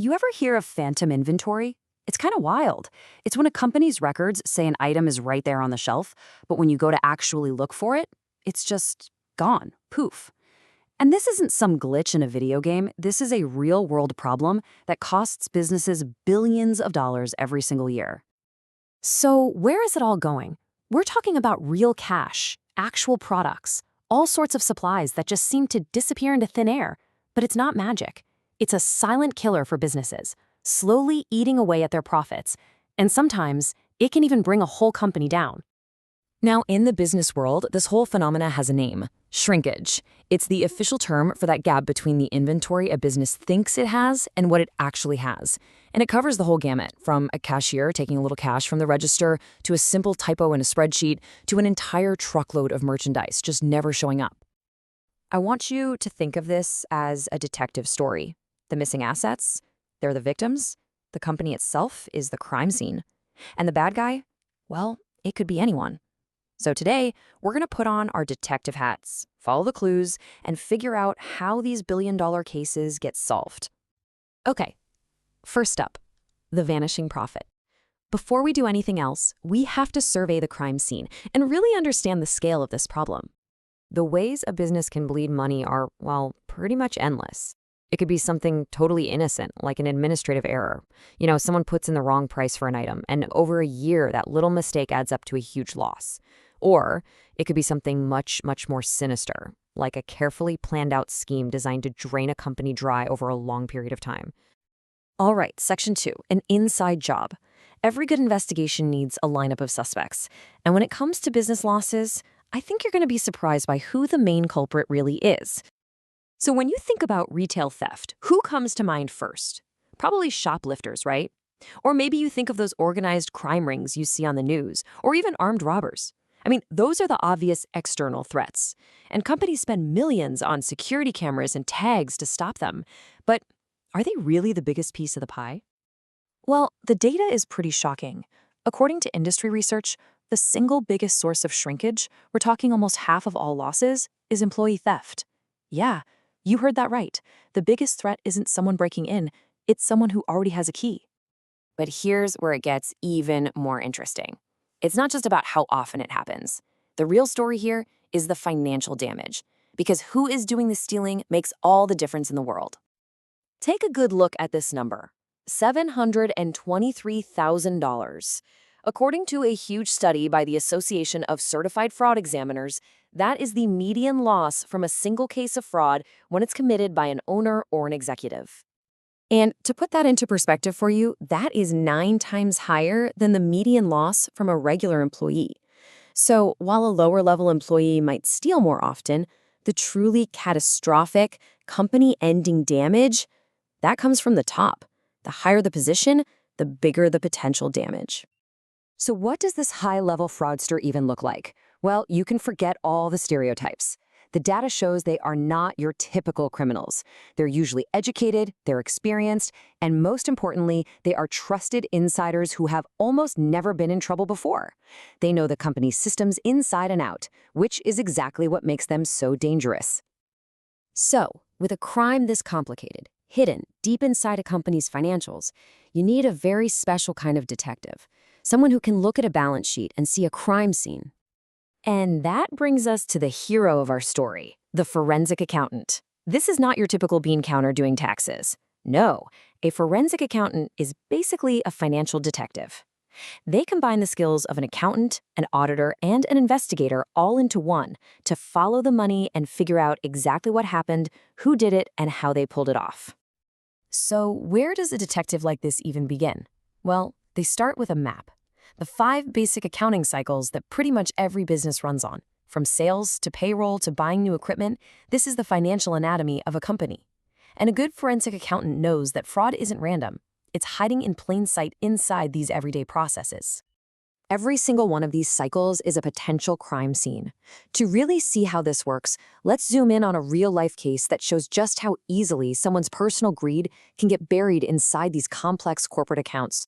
You ever hear of phantom inventory? It's kind of wild. It's when a company's records say an item is right there on the shelf, but when you go to actually look for it, it's just gone, poof. And this isn't some glitch in a video game. This is a real-world problem that costs businesses billions of dollars every single year. So where is it all going? We're talking about real cash, actual products, all sorts of supplies that just seem to disappear into thin air. But it's not magic. It's a silent killer for businesses, slowly eating away at their profits. And sometimes it can even bring a whole company down. Now, in the business world, this whole phenomena has a name: shrinkage. It's the official term for that gap between the inventory a business thinks it has and what it actually has. And it covers the whole gamut, from a cashier taking a little cash from the register, to a simple typo in a spreadsheet, to an entire truckload of merchandise just never showing up. I want you to think of this as a detective story. The missing assets, they're the victims. The company itself is the crime scene. And the bad guy? Well, it could be anyone. So today, we're going to put on our detective hats, follow the clues, and figure out how these billion-dollar cases get solved. Okay, first up, the vanishing profit. Before we do anything else, we have to survey the crime scene and really understand the scale of this problem. The ways a business can bleed money are, well, pretty much endless. It could be something totally innocent, like an administrative error. Someone puts in the wrong price for an item, and over a year, that little mistake adds up to a huge loss. Or it could be something much, much more sinister, like a carefully planned out scheme designed to drain a company dry over a long period of time. All right, Section 2, an inside job. Every good investigation needs a lineup of suspects. And when it comes to business losses, I think you're going to be surprised by who the main culprit really is. So when you think about retail theft, who comes to mind first? Probably shoplifters, right? Or maybe you think of those organized crime rings you see on the news, or even armed robbers. Those are the obvious external threats. And companies spend millions on security cameras and tags to stop them. But are they really the biggest piece of the pie? Well, the data is pretty shocking. According to industry research, the single biggest source of shrinkage, we're talking almost half of all losses, is employee theft. Yeah, you heard that right. The biggest threat isn't someone breaking in, it's someone who already has a key. But here's where it gets even more interesting. It's not just about how often it happens. The real story here is the financial damage, because who is doing the stealing makes all the difference in the world. Take a good look at this number, $723,000. According to a huge study by the Association of Certified Fraud Examiners, that is the median loss from a single case of fraud when it's committed by an owner or an executive. And to put that into perspective for you, that is 9 times higher than the median loss from a regular employee. So while a lower-level employee might steal more often, the truly catastrophic, company-ending damage, that comes from the top. The higher the position, the bigger the potential damage. So what does this high-level fraudster even look like? Well, you can forget all the stereotypes. The data shows they are not your typical criminals. They're usually educated, they're experienced, and most importantly, they are trusted insiders who have almost never been in trouble before. They know the company's systems inside and out, which is exactly what makes them so dangerous. So, with a crime this complicated, hidden deep inside a company's financials, you need a very special kind of detective. Someone who can look at a balance sheet and see a crime scene. And that brings us to the hero of our story, the forensic accountant. This is not your typical bean counter doing taxes. No, a forensic accountant is basically a financial detective. They combine the skills of an accountant, an auditor, and an investigator all into one to follow the money and figure out exactly what happened, who did it, and how they pulled it off. So where does a detective like this even begin? Well, they start with a map. The 5 basic accounting cycles that pretty much every business runs on. From sales to payroll to buying new equipment, this is the financial anatomy of a company. And a good forensic accountant knows that fraud isn't random. It's hiding in plain sight inside these everyday processes. Every single one of these cycles is a potential crime scene. To really see how this works, let's zoom in on a real-life case that shows just how easily someone's personal greed can get buried inside these complex corporate accounts.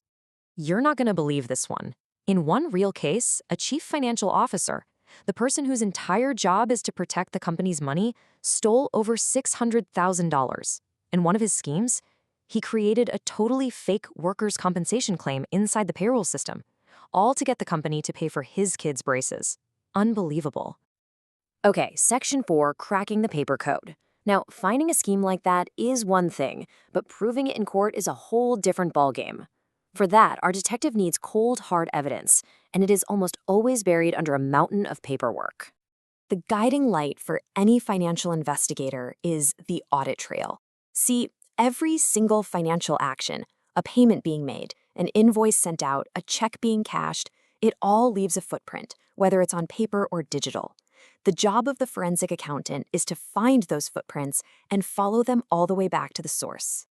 You're not going to believe this one. In one real case, a chief financial officer, the person whose entire job is to protect the company's money, stole over $600,000. In one of his schemes, He created a totally fake workers' compensation claim inside the payroll system, all to get the company to pay for his kids' braces. Unbelievable. Okay, Section 4, cracking the paper code. Now, finding a scheme like that is one thing, but proving it in court is a whole different ballgame. For that, our detective needs cold, hard evidence, and it is almost always buried under a mountain of paperwork. The guiding light for any financial investigator is the audit trail. See, every single financial action, a payment being made, an invoice sent out, a check being cashed, it all leaves a footprint, whether it's on paper or digital. The job of the forensic accountant is to find those footprints and follow them all the way back to the source.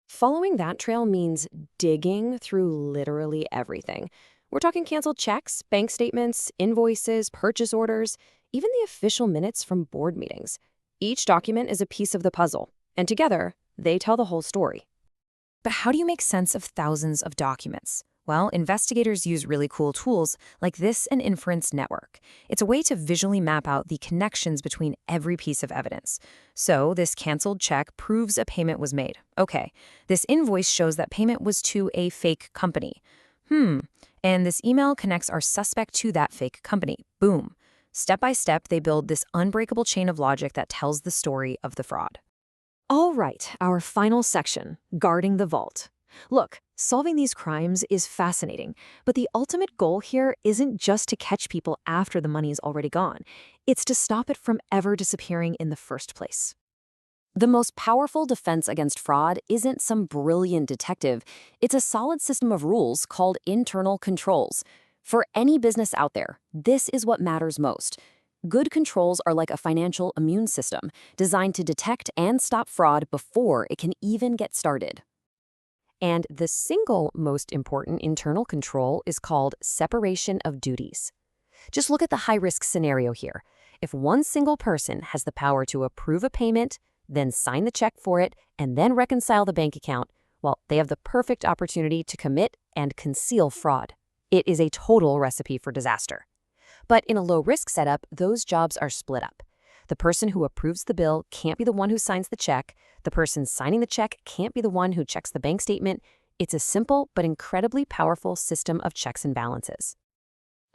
Following that trail means digging through literally everything. We're talking canceled checks, bank statements, invoices, purchase orders, even the official minutes from board meetings. Each document is a piece of the puzzle, and together, they tell the whole story. But how do you make sense of thousands of documents? Well, investigators use really cool tools like this and inference network. It's a way to visually map out the connections between every piece of evidence. So this canceled check proves a payment was made. Okay, this invoice shows that payment was to a fake company. And this email connects our suspect to that fake company. Boom. Step by step, they build this unbreakable chain of logic that tells the story of the fraud. All right, our final section, guarding the vault. Look, solving these crimes is fascinating, but the ultimate goal here isn't just to catch people after the money is already gone. It's to stop it from ever disappearing in the first place. The most powerful defense against fraud isn't some brilliant detective. It's a solid system of rules called internal controls. For any business out there, this is what matters most. Good controls are like a financial immune system, designed to detect and stop fraud before it can even get started. And the single most important internal control is called separation of duties. Just look at the high-risk scenario here. If one single person has the power to approve a payment, then sign the check for it, and then reconcile the bank account, well, they have the perfect opportunity to commit and conceal fraud. It is a total recipe for disaster. But in a low-risk setup, those jobs are split up. The person who approves the bill can't be the one who signs the check. The person signing the check can't be the one who checks the bank statement. It's a simple but incredibly powerful system of checks and balances.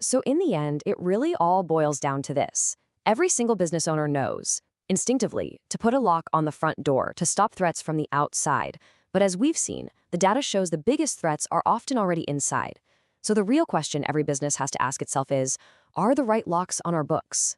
So in the end, it really all boils down to this. Every single business owner knows, instinctively, to put a lock on the front door to stop threats from the outside. But as we've seen, the data shows the biggest threats are often already inside. So the real question every business has to ask itself is, are the right locks on our books?